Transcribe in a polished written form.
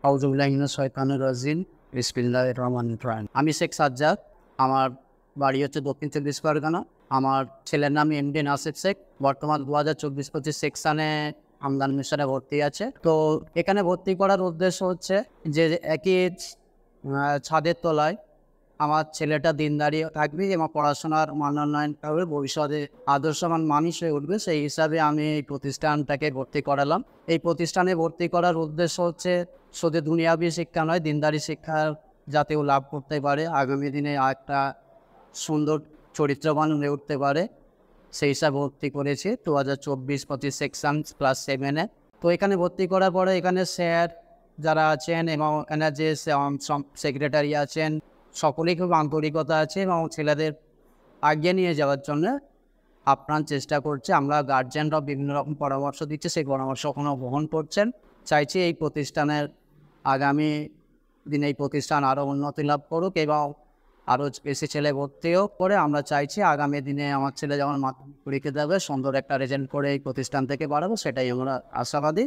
আউযুবিল্লাহি শয়তানির রাজিম বিসমিল্লাহির রহমানির রহিম। আমি শেখ সাজ্জাদ। আমার বাড়ি হচ্ছে দক্ষিণ ২৪ পরগনা। আমার ছেলের নাম এমডি নাসির শেখ। বর্তমান ২০২৪-২৫ সেকশনে আমদান মিশনে ভর্তি আছে। তো এখানে ভর্তি করার উদ্দেশ্য হচ্ছে যে একই ছাদের তলায় আমার ছেলেটা দিনদারি থাকবে এবং পড়াশোনার মান উন্নয়ন হবে, ভবিষ্যতে আদর্শবান মানুষ হয়ে উঠবে। সেই হিসাবে আমি এই প্রতিষ্ঠানটাকে ভর্তি করালাম। এই প্রতিষ্ঠানে ভর্তি করার উদ্দেশ্য হচ্ছে শুধু দুনিয়াবী শিক্ষা নয়, দিনদারি শিক্ষা যাতেও লাভ করতে পারে, আগামী দিনে একটা সুন্দর চরিত্রবান হয়ে উঠতে পারে, সেই হিসাবে ভর্তি করেছি ২০২৪-২৫ সেকশন ক্লাস 7-এ। তো এখানে ভর্তি করার পরে এখানে স্যার যারা আছেন এবং এখানে যে সেক্রেটারি আছেন সকলেই খুব আন্তরিকতা আছে এবং ছেলেদের এগিয়ে নিয়ে যাওয়ার জন্য আপ্রাণ চেষ্টা করছে। আমরা গার্জিয়ানরাও বিভিন্ন রকম পরামর্শ দিচ্ছে, সেই পরামর্শ এখনও গ্রহণ করছেন। চাইছি এই প্রতিষ্ঠানের আগামী দিনে এই প্রতিষ্ঠান আরও উন্নতি লাভ করুক এবং আরও বেশি ছেলে ভর্তিও করে। আমরা চাইছি আগামী দিনে আমার ছেলে যখন মাধ্যমিক পরীক্ষা দেবে সুন্দর একটা রেজাল্ট করে এই প্রতিষ্ঠান থেকে বাড়াবো, সেটাই আমরা আশাবাদী।